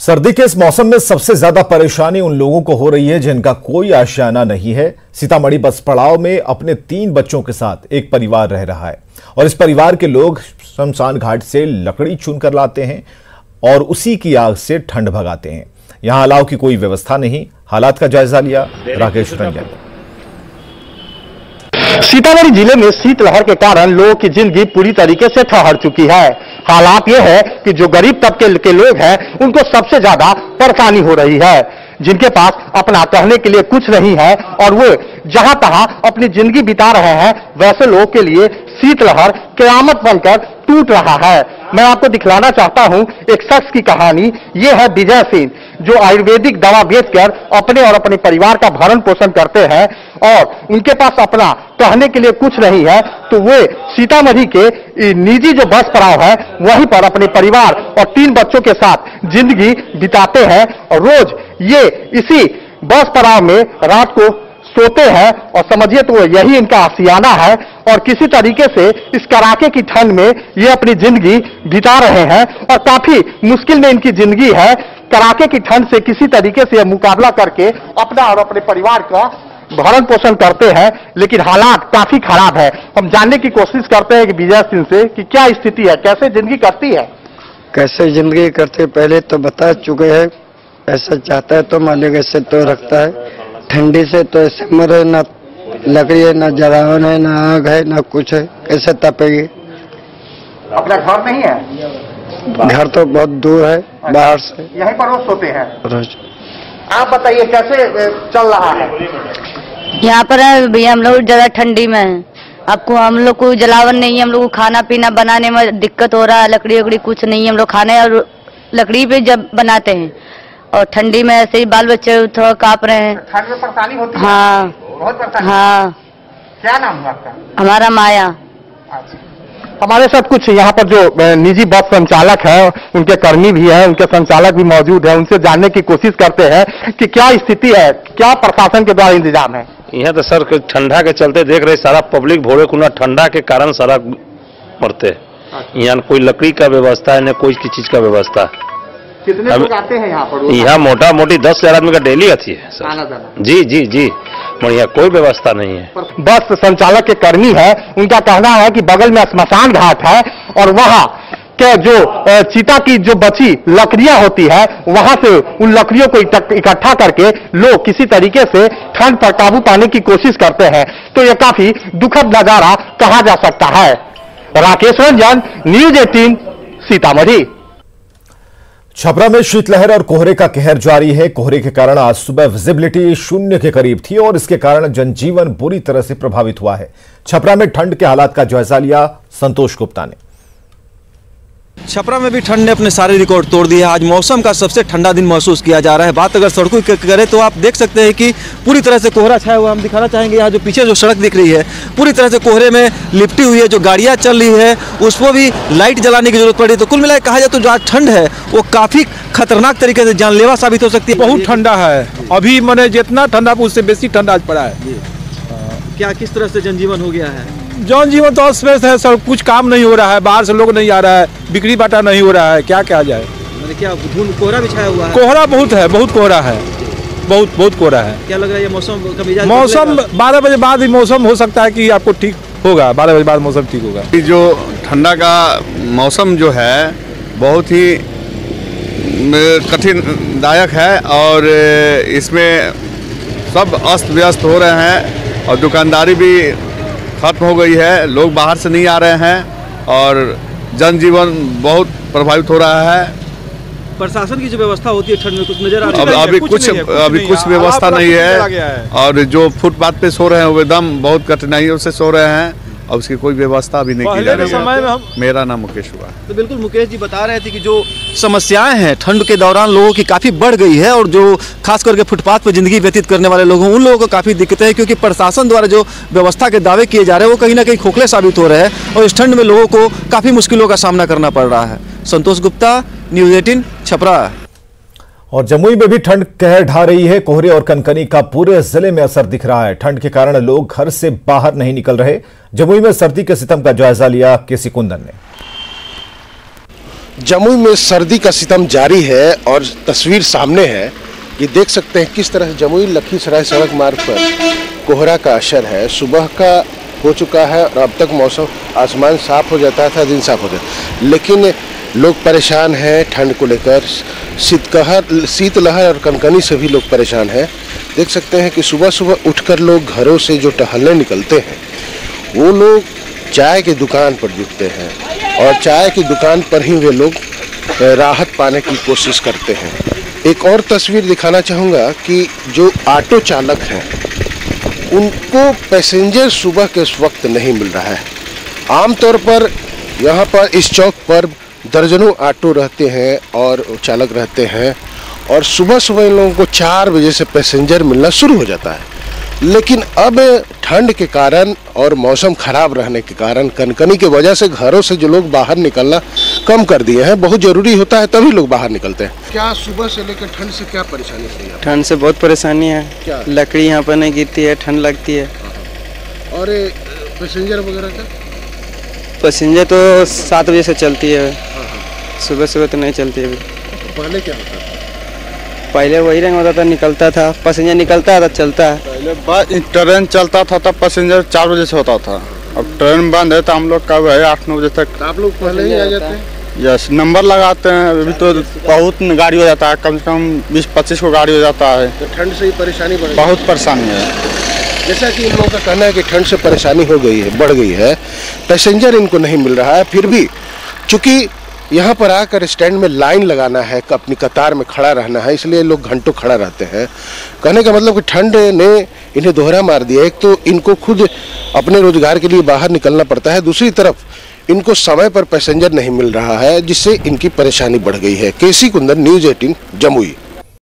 सर्दी के इस मौसम में सबसे ज्यादा परेशानी उन लोगों को हो रही है जिनका कोई आशियाना नहीं है। सीतामढ़ी बस पड़ाव में अपने 3 बच्चों के साथ एक परिवार रह रहा है और इस परिवार के लोग शमशान घाट से लकड़ी चुन कर लाते हैं और उसी की आग से ठंड भगाते हैं। यहां अलाव की कोई व्यवस्था नहीं। हालात का जायजा लिया राकेश रंजन। सीतामढ़ी जिले में शीतलहर के कारण लोगों की जिंदगी पूरी तरीके से ठहर चुकी है। हालात ये है कि जो गरीब तबके के लोग हैं उनको सबसे ज्यादा परेशानी हो रही है, जिनके पास अपना कहने के लिए कुछ नहीं है और वो जहां तहां अपनी जिंदगी बिता रहे हैं, वैसे लोगों के लिए शीतलहर क़यामत बनकर टूट रहा है। मैं आपको दिखलाना चाहता हूं एक शख्स की कहानी। ये है विजय सिंह, जो आयुर्वेदिक दवा बेचकर अपने और अपने परिवार का भरण पोषण करते हैं और उनके पास अपना कहने के लिए कुछ नहीं है, तो वे सीतामढ़ी के निजी जो बस पड़ाव है वहीं पर अपने परिवार और 3 बच्चों के साथ जिंदगी बिताते हैं और रोज ये इसी बस पड़ाव में रात को सोते हैं और समझिए तो यही इनका आशियाना है और किसी तरीके से इस कड़ाके की ठंड में ये अपनी जिंदगी बिता रहे हैं और काफी मुश्किल में इनकी जिंदगी है। कड़ाके की ठंड से किसी तरीके से मुकाबला करके अपना और अपने परिवार का भरण पोषण करते हैं, लेकिन हालात काफी खराब है। हम जानने की कोशिश करते हैं कि विजय सिंह से कि क्या स्थिति है, कैसे जिंदगी कटती है। कैसे जिंदगी करते पहले तो बता चुके हैं। ऐसा चाहता है तो मालिक ऐसे तो रखता है। ठंडी से तो ऐसे मरे, ना लकड़ी है, ना जलावन है, ना आग है, ना कुछ है। कैसे तपेगी। अपना घर नहीं है? घर तो बहुत दूर है, बाहर से। यहीं पर रोज सोते हैं? रोज। आप बताइए कैसे चल रहा है? यहाँ पर भैया हम लोग ज्यादा ठंडी में है। आपको हम लोग को जलावन नहीं है, हम लोग को खाना पीना बनाने में दिक्कत हो रहा है। लकड़ी वकड़ी कुछ नहीं है, हम लोग खाने और लकड़ी पे जब बनाते हैं और ठंडी में ऐसे ही बाल बच्चे थोड़ा कांप रहे हैं। ठंड में परेशानी होती है? हाँ बहुत परेशानी। हाँ। क्या नाम है आपका? हमारा माया। हमारे साथ कुछ यहाँ पर जो निजी बस संचालक है, उनके कर्मी भी है, उनके संचालक भी मौजूद है। उनसे जानने की कोशिश करते हैं कि क्या स्थिति है, क्या प्रशासन के द्वारा इंतजाम है। यहाँ तो सर ठंडा के चलते देख रहे सारा पब्लिक भोरे खुना ठंडा के कारण सारा मरते। यहाँ कोई लकड़ी का व्यवस्था है, न कोई चीज का व्यवस्था। कितने लोग आते हैं यहाँ पर? यहाँ मोटा मोटी 10,000 आदमी का डेली आती है सर। जी जी जी, मगर यहाँ कोई व्यवस्था नहीं है। बस संचालक के कर्मी है, उनका कहना है कि बगल में श्मशान घाट है और वहाँ के जो चीता की जो बची लकड़ियां होती है, वहां से उन लकड़ियों को इकट्ठा करके लोग किसी तरीके से ठंड पर काबू पाने की कोशिश करते हैं। तो ये काफी दुखद नजारा कहा जा सकता है। राकेश रंजन, न्यूज 18 सीतामढ़ी। छपरा में शीतलहर और कोहरे का कहर जारी है। कोहरे के कारण आज सुबह विजिबिलिटी 0 के करीब थी और इसके कारण जनजीवन बुरी तरह से प्रभावित हुआ है। छपरा में ठंड के हालात का जायजा लिया संतोष गुप्ता ने। छपरा में भी ठंड ने अपने सारे रिकॉर्ड तोड़ दिए। आज मौसम का सबसे ठंडा दिन महसूस किया जा रहा है। बात अगर सड़कों की करें तो आप देख सकते हैं कि पूरी तरह से कोहरा छाया हुआ। हम दिखाना चाहेंगे यहाँ जो पीछे जो सड़क दिख रही है पूरी तरह से कोहरे में लिपटी हुई है। जो गाड़ियाँ चल रही है उसको भी लाइट जलाने की जरूरत पड़ी। तो कुल मिलाकर कहा जाए तो जो आज ठंड है वो काफी खतरनाक तरीके से जानलेवा साबित हो सकती है। बहुत ठंडा है अभी, मैंने जितना ठंडा उससे बेसी ठंडा आज पड़ा है। क्या किस तरह से जनजीवन हो गया है? जनजीवन तो अस्त व्यस्त है सर, कुछ काम नहीं हो रहा है, बाहर से लोग नहीं आ रहा है, बिक्री बाटा नहीं हो रहा है, क्या क्या जाए। क्या कोहरा भी छाया हुआ है? कोहरा बहुत है, बहुत कोहरा है, बहुत कोहरा है। क्या लग रहा है ये मौसम का मिजाज? मौसम 12 बजे बाद ही मौसम हो सकता है कि आपको ठीक होगा। 12 बजे बाद मौसम ठीक होगा। जो ठंडा का मौसम जो है बहुत ही कठिनदायक है और इसमें सब अस्त व्यस्त हो रहे हैं और दुकानदारी भी खत्म हो गई है। लोग बाहर से नहीं आ रहे हैं और जनजीवन बहुत प्रभावित हो रहा है। प्रशासन की जो व्यवस्था होती है ठंड में कुछ नजर आ रही है? अभी कुछ व्यवस्था नहीं है और जो फुटपाथ पे सो रहे हैं वो एकदम बहुत कठिनाइयों से सो रहे हैं और उसकी कोई व्यवस्था अभी नहीं की जा रही है। मेरा नाम मुकेश हुआ। तो बिल्कुल मुकेश जी बता रहे थे कि जो समस्याएं हैं ठंड के दौरान लोगों की काफ़ी बढ़ गई है और जो खास करके फुटपाथ पर जिंदगी व्यतीत करने वाले लोग हैं उन लोगों को काफ़ी दिक्कतें हैं, क्योंकि प्रशासन द्वारा जो व्यवस्था के दावे किए जा रहे हैं वो कहीं ना कहीं खोखले साबित हो रहे हैं और इस ठंड में लोगों को काफ़ी मुश्किलों का सामना करना पड़ रहा है। संतोष गुप्ता, न्यूज 18 छपरा। और जमुई में भी ठंड कहर ढा रही है। कोहरे और कनकनी का पूरे जिले में असर दिख रहा है। ठंड के कारण लोग घर से बाहर नहीं निकल रहे। जमुई में सर्दी के सितम का जायजा लिया केसी कुंदन ने। जमुई में सर्दी का सितम जारी है और तस्वीर सामने है। ये देख सकते हैं किस तरह जमुई लखीसराय सड़क मार्ग पर कोहरा का असर है। सुबह का हो चुका है और अब तक मौसम आसमान साफ हो जाता था, दिन साफ हो जाता, लेकिन लोग परेशान हैं ठंड को लेकर। शीतलहर और कनकनी से भी लोग परेशान हैं। देख सकते हैं कि सुबह सुबह उठकर लोग घरों से जो टहलने निकलते हैं वो लोग चाय की दुकान पर जुटते हैं और चाय की दुकान पर ही वे लोग राहत पाने की कोशिश करते हैं। एक और तस्वीर दिखाना चाहूँगा कि जो ऑटो चालक हैं उनको पैसेंजर सुबह के वक्त नहीं मिल रहा है। आमतौर पर यहाँ पर इस चौक पर दर्जनों ऑटो रहते हैं और चालक रहते हैं और सुबह सुबह इन लोगों को 4 बजे से पैसेंजर मिलना शुरू हो जाता है। लेकिन अब ठंड के कारण और मौसम खराब रहने के कारण, कनकनी की वजह से घरों से जो लोग बाहर निकलना कम कर दिए हैं। बहुत ज़रूरी होता है तभी लोग बाहर निकलते हैं। क्या सुबह से लेकर ठंड से क्या परेशानी है? ठंड से बहुत परेशानी है। क्या? लकड़ी यहाँ पर नहीं गिरती है, ठंड लगती है। और पैसेंजर वगैरह का? पैसेंजर तो 7 बजे से चलती है, सुबह सुबह तो नहीं चलती है। पहले क्या होता था? पहले वही रंग होता था, निकलता था पैसेंजर, निकलता था चलता है। पहले ट्रेन चलता था तब पैसेंजर 4 बजे से होता था। अब ट्रेन बंद है तो हम लोग कब है 8-9 बजे तक। आप लोग पहले ही आ जाते हैं? यस, नंबर लगाते हैं। अभी तो बहुत गाड़ी हो जाता है, कम से कम 20-25 को गाड़ी हो जाता है। तो ठंड से ही परेशानी बढ़ गई? बहुत परेशानी है। जैसा कि इन लोगों का कहना है कि ठंड से परेशानी हो गई है, बढ़ गई है, पैसेंजर इनको नहीं मिल रहा है। फिर भी चूंकि यहाँ पर आकर स्टैंड में लाइन लगाना है, अपनी कतार में खड़ा रहना है, इसलिए लोग घंटों खड़ा रहते हैं। कहने का मतलब कि ठंड ने इन्हें दोहरा मार दिया। एक तो इनको खुद अपने रोजगार के लिए बाहर निकलना पड़ता है, दूसरी तरफ इनको समय पर पैसेंजर नहीं मिल रहा है, जिससे इनकी परेशानी बढ़ गई है। केसी कुंदन, न्यूज़ 18 जमुई।